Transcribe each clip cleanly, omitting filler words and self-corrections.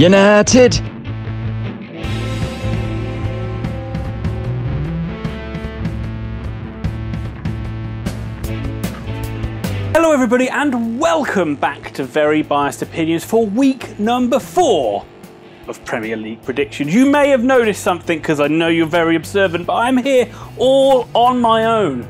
United! Hello everybody and welcome back to Very Biased Opinions for week number 4 of Premier League predictions. You may have noticed something because I know you're very observant, but I'm here all on my own.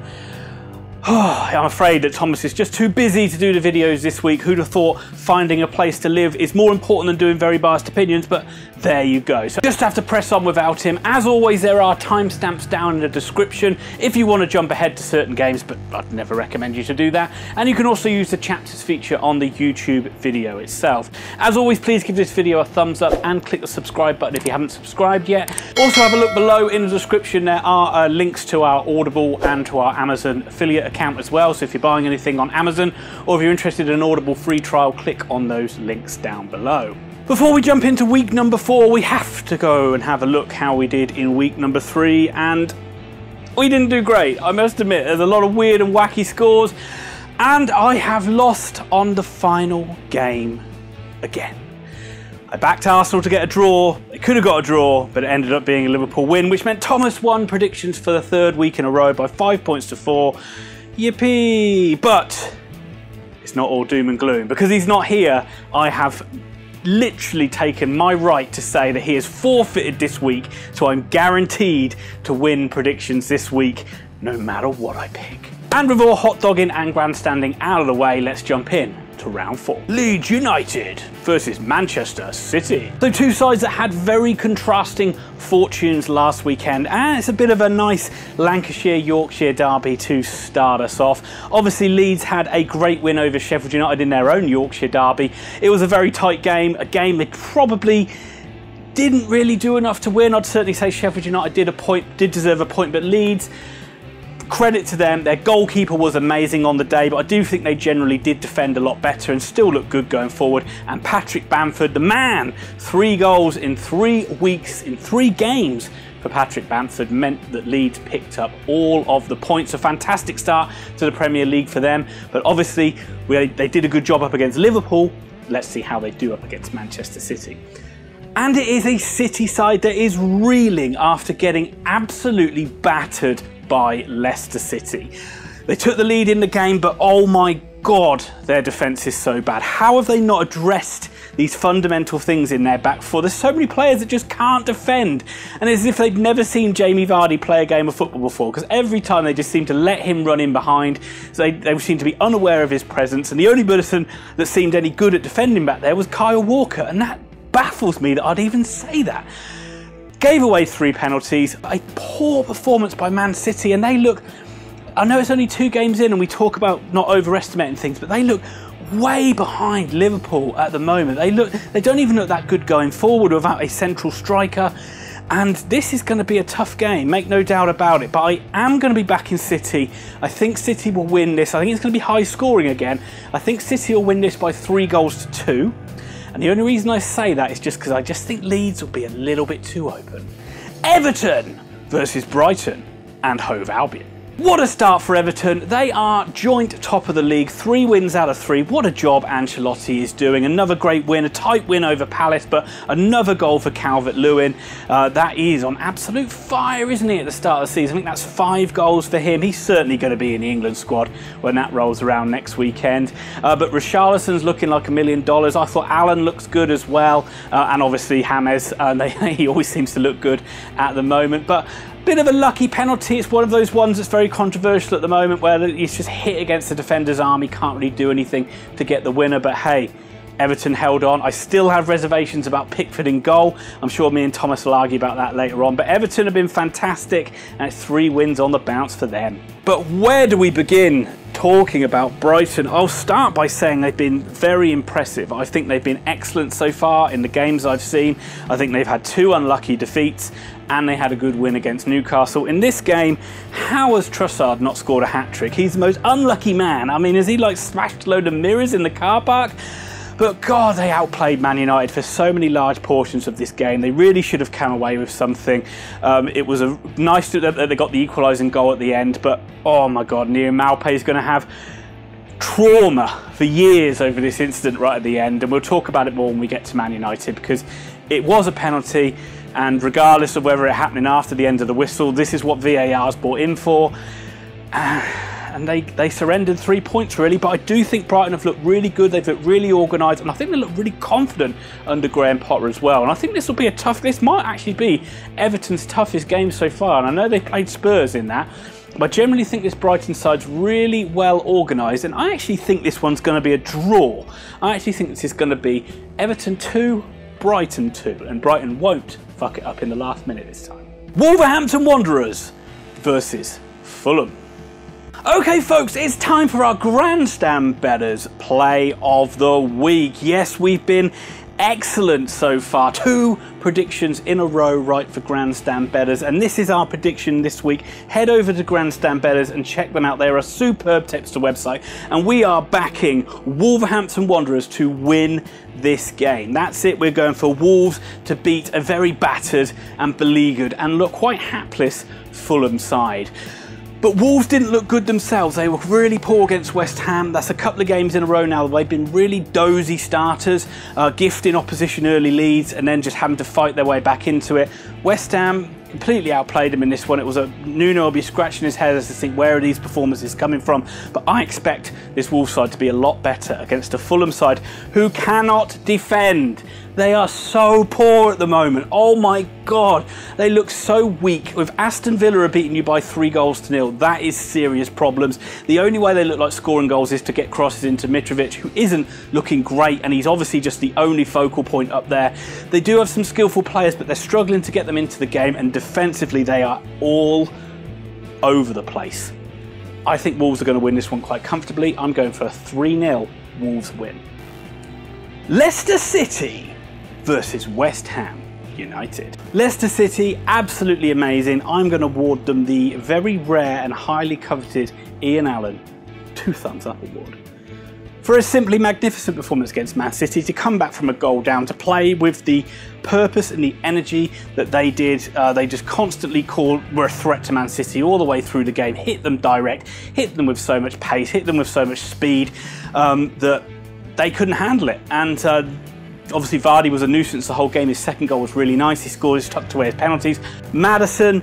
I'm afraid that Thomas is just too busy to do the videos this week. Who'd have thought finding a place to live is more important than doing Very Biased Opinions, but there you go. So just have to press on without him. As always, there are timestamps down in the description if you want to jump ahead to certain games, but I'd never recommend you to do that. And you can also use the chapters feature on the YouTube video itself. As always, please give this video a thumbs up and click the subscribe button if you haven't subscribed yet. Also have a look below in the description. There are links to our Audible and to our Amazon affiliate account as well. So if you're buying anything on Amazon or if you're interested in an Audible free trial, click on those links down below. Before we jump into week number 4, we have to go and have a look how we did in week number 3, and we didn't do great, I must admit. There's a lot of weird and wacky scores, and I have lost on the final game again. I backed Arsenal to get a draw. They could have got a draw, but it ended up being a Liverpool win, which meant Thomas won predictions for the 3rd week in a row by 5 points to 4. Yippee! But it's not all doom and gloom. Because he's not here, I have literally taken my right to say that he has forfeited this week, so I'm guaranteed to win predictions this week, no matter what I pick. And with all hot dogging and grandstanding out of the way, let's jump in to round 4. Leeds United versus Manchester City. So two sides that had very contrasting fortunes last weekend, and it's a bit of a nice Lancashire-Yorkshire derby to start us off. Obviously Leeds had a great win over Sheffield United in their own Yorkshire derby. It was a very tight game, a game they probably didn't really do enough to win. I'd certainly say Sheffield United did deserve a point, but Leeds, credit to them, their goalkeeper was amazing on the day, but I do think they generally did defend a lot better and still look good going forward. And Patrick Bamford, the man, 3 goals in 3 weeks, in 3 games for Patrick Bamford, meant that Leeds picked up all of the points. A fantastic start to the Premier League for them, but obviously they did a good job up against Liverpool. Let's see how they do up against Manchester City. And it is a City side that is reeling after getting absolutely battered by Leicester City. They took the lead in the game, but oh my God, their defence is so bad. How have they not addressed these fundamental things in their back four? There's so many players that just can't defend, and it's as if they've never seen Jamie Vardy play a game of football before, because every time they just seem to let him run in behind, so they seem to be unaware of his presence, and the only person that seemed any good at defending back there was Kyle Walker, and that baffles me that I'd even say that. Gave away 3 penalties, a poor performance by Man City, and they look, I know it's only 2 games in and we talk about not overestimating things, but they look way behind Liverpool at the moment. They don't even look that good going forward without a central striker, and this is going to be a tough game, make no doubt about it, but I am going to be backing City. I think City will win this. I think it's going to be high scoring again. I think City will win this by 3 goals to 2. And the only reason I say that is just because I just think Leeds will be a little bit too open. Everton versus Brighton and Hove Albion. What a start for Everton. They are joint top of the league, 3 wins out of 3. What a job Ancelotti is doing. Another great win, a tight win over Palace, but another goal for Calvert-Lewin. That is on absolute fire, isn't he, at the start of the season? I think that's 5 goals for him. He's certainly going to be in the England squad when that rolls around next weekend. But Richarlison's looking like $1 million. I thought Allen looks good as well. And obviously James, he always seems to look good at the moment. But bit of a lucky penalty. It's one of those ones that's very controversial at the moment where it's just hit against the defender's arm. He can't really do anything to get the winner, but hey, Everton held on. I still have reservations about Pickford in goal. I'm sure me and Thomas will argue about that later on, but Everton have been fantastic and it's 3 wins on the bounce for them. But where do we begin talking about Brighton? I'll start by saying they've been very impressive. I think they've been excellent so far in the games I've seen. I think they've had 2 unlucky defeats and they had a good win against Newcastle. In this game, how has Trossard not scored a hat-trick? He's the most unlucky man. I mean, has he like smashed a load of mirrors in the car park? But God, they outplayed Man United for so many large portions of this game. They really should have come away with something. It was nice that they got the equalising goal at the end, but oh my God, Neo Maupay is going to have trauma for years over this incident right at the end, and we'll talk about it more when we get to Man United, because it was a penalty, and regardless of whether it happened after the end of the whistle, this is what VAR's brought in for. And they surrendered 3 points really, but I do think Brighton have looked really good. They've looked really organised, and I think they look really confident under Graham Potter as well. And I think this will be this might actually be Everton's toughest game so far. And I know they played Spurs in that, but I generally think this Brighton side's really well organised, and I actually think this one's going to be a draw. I actually think this is going to be Everton 2, Brighton 2, and Brighton won't fuck it up in the last minute this time. Wolverhampton Wanderers versus Fulham. Okay folks, it's time for our grandstand betters play of the week. Yes, we've been excellent so far. 2 predictions in a row right for grandstand betters, and this is our prediction this week. Head over to grandstand betters and check them out. They're a superb tipster website, and we are backing Wolverhampton Wanderers to win this game. That's it, we're going for Wolves to beat a very battered and beleaguered and look quite hapless Fulham side. But Wolves didn't look good themselves. They were really poor against West Ham. That's a couple of games in a row now. They've been really dozy starters, gifting opposition early leads and then just having to fight their way back into it. West Ham completely outplayed them in this one. It was Nuno will be scratching his head as to think, where are these performances coming from? But I expect this Wolves side to be a lot better against a Fulham side who cannot defend. They are so poor at the moment. Oh my God, they look so weak. With Aston Villa beating you by 3-0, that is serious problems. The only way they look like scoring goals is to get crosses into Mitrovic, who isn't looking great, and he's obviously just the only focal point up there. They do have some skillful players, but they're struggling to get them into the game, and defensively they are all over the place. I think Wolves are going to win this one quite comfortably. I'm going for a 3-0 Wolves win. Leicester City versus West Ham United. Leicester City, absolutely amazing. I'm going to award them the very rare and highly coveted Ian Allen 2 thumbs up award for a simply magnificent performance against Man City, to come back from a goal down, to play with the purpose and the energy that they did. They just constantly were a threat to Man City all the way through the game, hit them direct, hit them with so much pace, hit them with so much speed that they couldn't handle it. And obviously Vardy was a nuisance the whole game. His second goal was really nice. He scored, he tucked away his penalties. Maddison,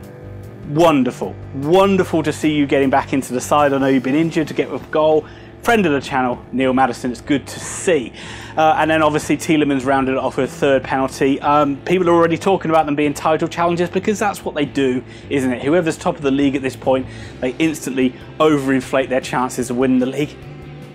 wonderful. Wonderful to see you getting back into the side. I know you've been injured to get a goal. Friend of the channel, Neil Maddison, it's good to see. And then obviously Tielemans rounded it off with a 3rd penalty. People are already talking about them being title challengers, because that's what they do, isn't it? Whoever's top of the league at this point, they instantly overinflate their chances of winning the league.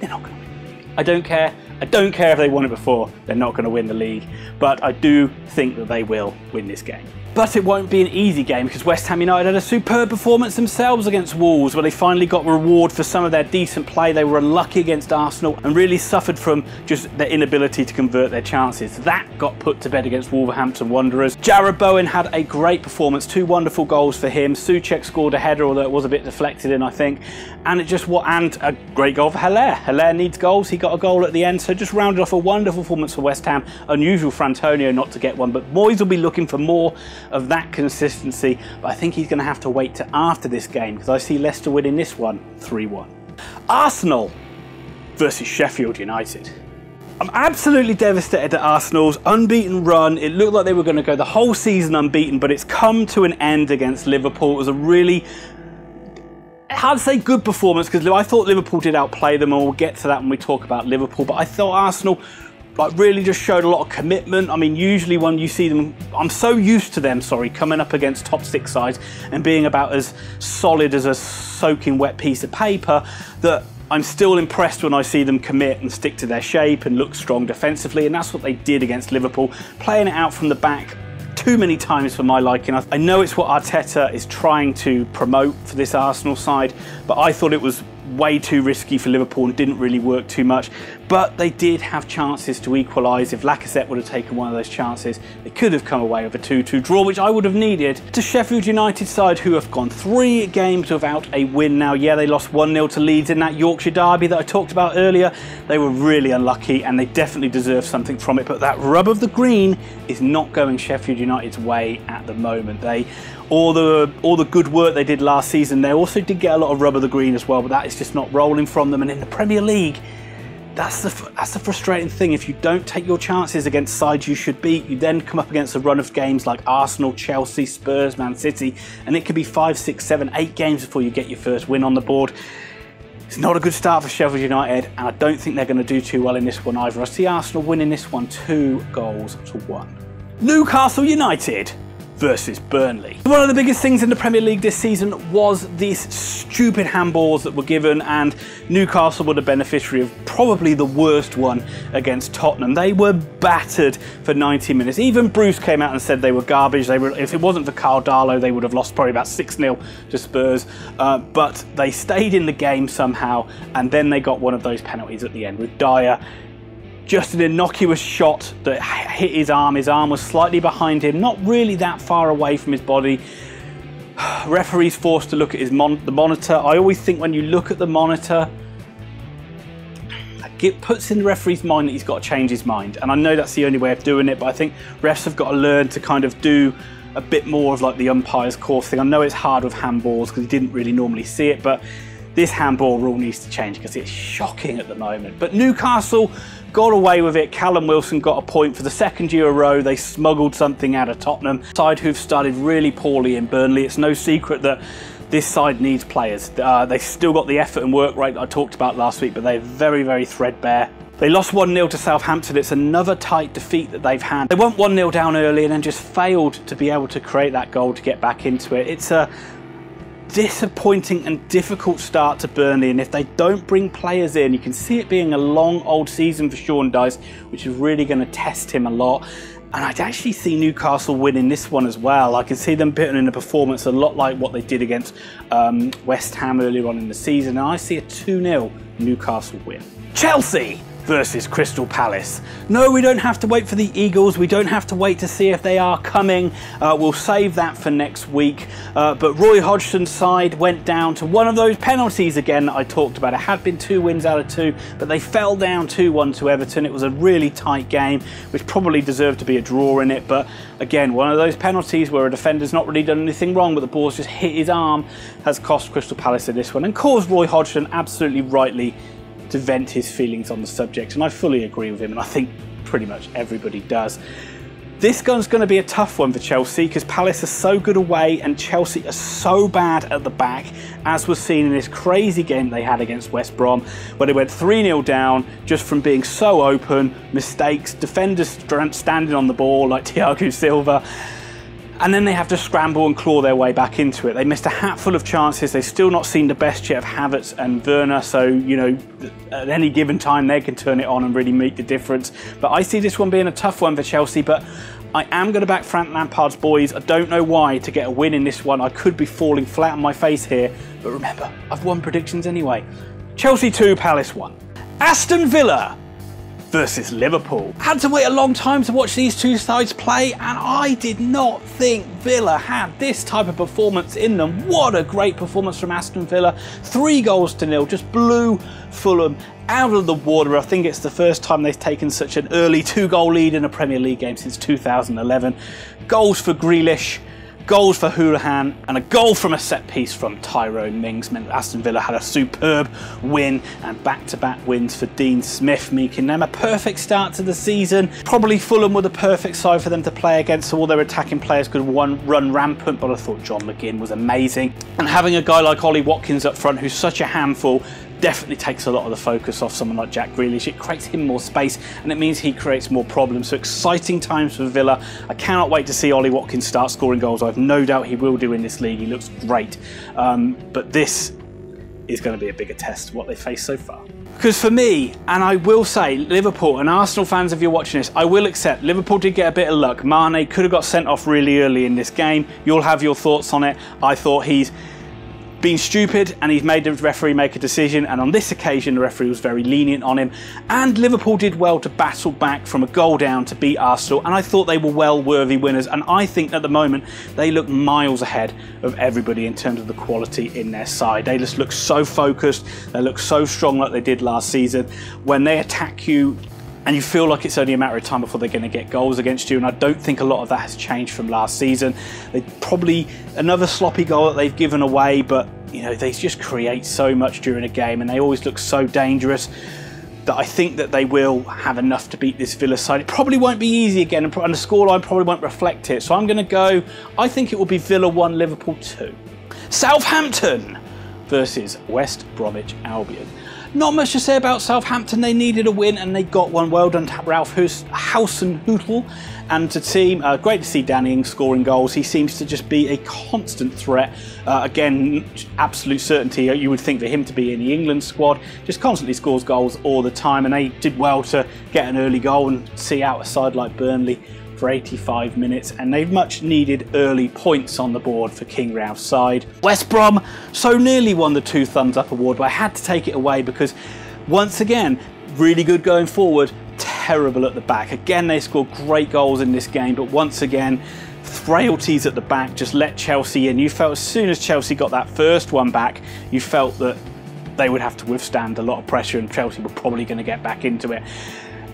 They're not going to win. I don't care. I don't care if they won it before, they're not going to win the league. But I do think that they will win this game. But it won't be an easy game, because West Ham United had a superb performance themselves against Wolves, where they finally got reward for some of their decent play. They were unlucky against Arsenal and really suffered from just their inability to convert their chances. That got put to bed against Wolverhampton Wanderers. Jarrod Bowen had a great performance, 2 wonderful goals for him. Souček scored a header, although it was a bit deflected in, I think. And and a great goal for Haller. Haller needs goals. He got a goal at the end, so just rounded off a wonderful performance for West Ham. Unusual for Antonio not to get one, but Moyes will be looking for more of that consistency. But I think he's going to have to wait to after this game, because I see Leicester winning this one 3-1. Arsenal versus Sheffield United. I'm absolutely devastated at Arsenal's unbeaten run. It looked like they were going to go the whole season unbeaten, but it's come to an end against Liverpool. It was a really, hard to say good performance, because I thought Liverpool did outplay them, and we'll get to that when we talk about Liverpool. But I thought Arsenal really just showed a lot of commitment. I mean, usually when you see them, I'm so used to them, coming up against top 6 sides and being about as solid as a soaking wet piece of paper, that I'm still impressed when I see them commit and stick to their shape and look strong defensively. And that's what they did against Liverpool, playing it out from the back too many times for my liking. I know it's what Arteta is trying to promote for this Arsenal side, but I thought it was way too risky for Liverpool and didn't really work too much. But they did have chances to equalise. If Lacazette would have taken one of those chances, they could have come away with a 2-2 draw, which I would have needed. To Sheffield United side, who have gone 3 games without a win now. Yeah, they lost 1-0 to Leeds in that Yorkshire derby that I talked about earlier. They were really unlucky, and they definitely deserve something from it. But that rub of the green is not going Sheffield United's way at the moment. They all the good work they did last season. They also did get a lot of rub of the green as well, but that is just not rolling from them. And in the Premier League, that's the frustrating thing. If you don't take your chances against sides you should beat, you then come up against a run of games like Arsenal, Chelsea, Spurs, Man City, and it could be 5, 6, 7, 8 games before you get your first win on the board. It's not a good start for Sheffield United, and I don't think they're going to do too well in this one either. I see Arsenal winning this one 2-1. Newcastle United versus Burnley. One of the biggest things in the Premier League this season was these stupid handballs that were given, and Newcastle were the beneficiary of probably the worst one against Tottenham. They were battered for 90 minutes. Even Bruce came out and said they were garbage. If it wasn't for Carl Darlow, they would have lost probably about 6-0 to Spurs. But they stayed in the game somehow, and then they got one of those penalties at the end with Dyer. Just an innocuous shot that hit his arm. His arm was slightly behind him, not really that far away from his body. Referee's forced to look at the monitor. I always think when you look at the monitor, it puts in the referee's mind that he's got to change his mind. And I know that's the only way of doing it, but I think refs have got to learn to kind of do a bit more of like the umpire's course thing. I know it's hard with handballs because you didn't really normally see it, but this handball rule needs to change because it's shocking at the moment. But Newcastle got away with it. Callum Wilson got a point for the second year in a row. They smuggled something out of Tottenham. Side who've started really poorly in Burnley. It's no secret that this side needs players. They've still got the effort and work rate that I talked about last week, but they're very, very threadbare. They lost 1-0 to Southampton. It's another tight defeat that they've had. They went 1-0 down early and then just failed to be able to create that goal to get back into it. It's a disappointing and difficult start to Burnley, and if they don't bring players in, you can see it being a long old season for Sean Dyche, which is really going to test him a lot. And I'd actually see Newcastle winning this one as well. I can see them putting in a performance a lot like what they did against West Ham earlier on in the season, and I see a 2-0 Newcastle win. Chelsea versus Crystal Palace. No, we don't have to wait for the Eagles. We don't have to wait to see if they are coming. We'll save that for next week. But Roy Hodgson's side went down to one of those penalties again that I talked about. It had been 2 wins out of 2, but they fell down 2-1 to Everton. It was a really tight game, which probably deserved to be a draw in it. But again, one of those penalties where a defender's not really done anything wrong, but the ball's just hit his arm, has cost Crystal Palace in this one and caused Roy Hodgson absolutely rightly to vent his feelings on the subject, and I fully agree with him, and I think pretty much everybody does. This one's going to be a tough one for Chelsea because Palace are so good away and Chelsea are so bad at the back, as was seen in this crazy game they had against West Brom, where they went 3-0 down just from being so open, mistakes, defenders standing on the ball like Thiago Silva, and then they have to scramble and claw their way back into it. They missed a hatful of chances. They've still not seen the best yet of Havertz and Werner, so, you know, at any given time they can turn it on and really make the difference. But I see this one being a tough one for Chelsea, but I am going to back Frank Lampard's boys. I don't know why to get a win in this one. I could be falling flat on my face here, but remember, I've won predictions anyway. Chelsea 2, Palace 1. Aston Villa versus Liverpool. Had to wait a long time to watch these two sides play, and I did not think Villa had this type of performance in them. What a great performance from Aston Villa. 3-0, just blew Fulham out of the water. I think it's the first time they've taken such an early 2-goal lead in a Premier League game since 2011. Goals for Grealish, goals for Houlihan, and a goal from a set piece from Tyrone Mings meant that Aston Villa had a superb win, and back-to-back wins for Dean Smith, making them a perfect start to the season. Probably Fulham were the perfect side for them to play against, so all their attacking players could run rampant, but I thought John McGinn was amazing. And having a guy like Ollie Watkins up front, who's such a handful, definitely takes a lot of the focus off someone like Jack Grealish. It creates him more space, and it means he creates more problems. So exciting times for Villa. I cannot wait to see Ollie Watkins start scoring goals. I have no doubt he will do in this league. He looks great. But this is going to be a bigger test of what they face so far. Because for me, and I will say, Liverpool and Arsenal fans, if you're watching this, I will accept Liverpool did get a bit of luck. Mane could have got sent off really early in this game. You'll have your thoughts on it. I thought he's been stupid and he's made the referee make a decision, and on this occasion the referee was very lenient on him, and Liverpool did well to battle back from a goal down to beat Arsenal, and I thought they were well worthy winners, and I think at the moment they look miles ahead of everybody in terms of the quality in their side. They just look so focused, they look so strong like they did last season. When they attack you, and you feel like it's only a matter of time before they're going to get goals against you, and I don't think a lot of that has changed from last season. They probably another sloppy goal that they've given away, but you know, they just create so much during a game and they always look so dangerous that I think that they will have enough to beat this Villa side. It probably won't be easy again, and the scoreline probably won't reflect it. So I'm going to go, I think it will be Villa 1, Liverpool 2. Southampton versus West Bromwich Albion. Not much to say about Southampton. They needed a win and they got one. Well done to Ralph Hasenhüttl and to team. Great to see Danny Ings scoring goals. He seems to just be a constant threat. Again, absolute certainty. You would think for him to be in the England squad. Just constantly scores goals all the time, and they did well to get an early goal and see out a side like Burnley for 85 minutes, and they've much needed early points on the board for King Ralph's side. West Brom so nearly won the 2 thumbs up award, but I had to take it away because once again, really good going forward, terrible at the back. Again, they scored great goals in this game, but once again, frailties at the back just let Chelsea in. You felt as soon as Chelsea got that first one back, you felt that they would have to withstand a lot of pressure and Chelsea were probably going to get back into it.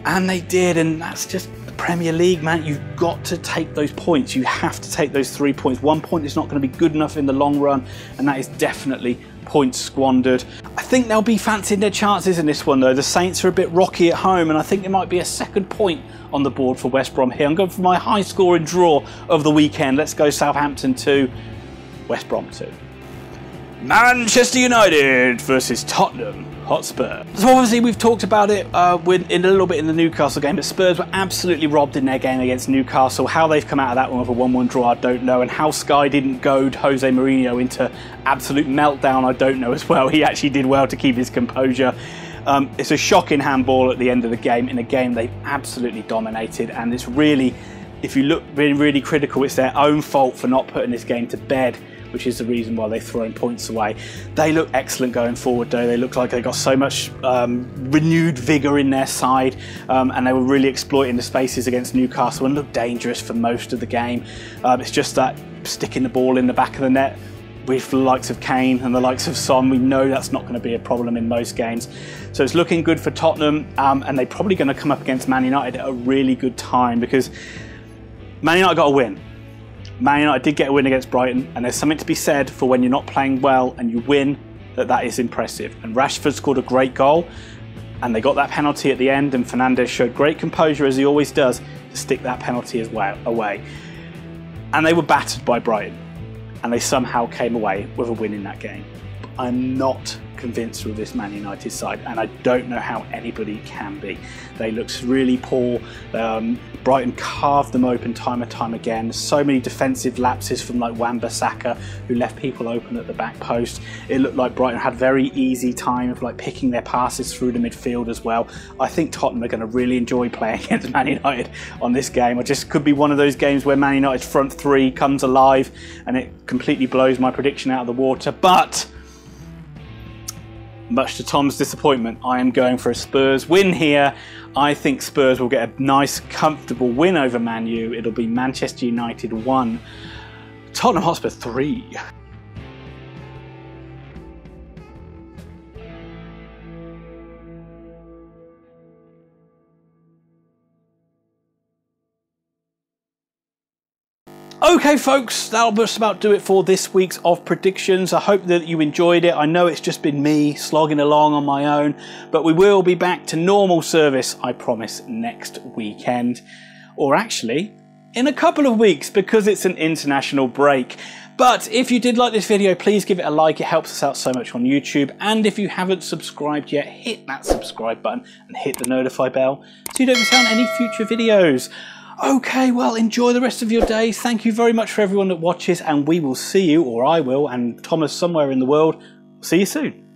And they did, and that's just the Premier League, man. You've got to take those points. You have to take those 3 points. 1 point is not going to be good enough in the long run, and that is definitely points squandered. I think they'll be fancying their chances in this one, though. The Saints are a bit rocky at home, and I think there might be a second point on the board for West Brom here. I'm going for my high-scoring draw of the weekend. Let's go Southampton 2, West Brom 2. Manchester United versus Tottenham Hotspur. So obviously we've talked about it in a little bit in the Newcastle game, but Spurs were absolutely robbed in their game against Newcastle. How they've come out of that one with a 1-1 draw, I don't know, and how Sky didn't goad Jose Mourinho into absolute meltdown, I don't know as well. He actually did well to keep his composure. It's a shocking handball at the end of the game, in a game they've absolutely dominated, and it's really, if you look really critical, it's their own fault for not putting this game to bed, which is the reason why they've thrown points away. They look excellent going forward, though. They look like they got so much renewed vigour in their side, and they were really exploiting the spaces against Newcastle and looked dangerous for most of the game. It's just that sticking the ball in the back of the net with the likes of Kane and the likes of Son, we know that's not going to be a problem in most games. So it's looking good for Tottenham, and they're probably going to come up against Man United at a really good time, because Man United got a win. Man United did get a win against Brighton, and there's something to be said for when you're not playing well and you win, that is impressive. And Rashford scored a great goal, and they got that penalty at the end, and Fernandes showed great composure, as he always does, to stick that penalty as well away. And they were battered by Brighton, and they somehow came away with a win in that game. But I'm not convinced with this Man United side, and I don't know how anybody can be. They look really poor. Brighton carved them open time and time again. So many defensive lapses from like Wan-Bissaka, who left people open at the back post. It looked like Brighton had very easy time of like picking their passes through the midfield as well. I think Tottenham are going to really enjoy playing against Man United on this game. It just could be one of those games where Man United's front three comes alive and it completely blows my prediction out of the water. But much to Tom's disappointment, I am going for a Spurs win here. I think Spurs will get a nice, comfortable win over Man U. It'll be Manchester United 1, Tottenham Hotspur 3. Okay folks, that'll just about do it for this week's of predictions. I hope that you enjoyed it. I know it's just been me slogging along on my own, but we will be back to normal service, I promise, next weekend. Or actually, in a couple of weeks, because it's an international break. But if you did like this video, please give it a like. It helps us out so much on YouTube. And if you haven't subscribed yet, hit that subscribe button and hit the notify bell so you don't miss out on any future videos. Okay, well, enjoy the rest of your day. Thank you very much for everyone that watches, and we will see you, or I will, and Thomas somewhere in the world. See you soon.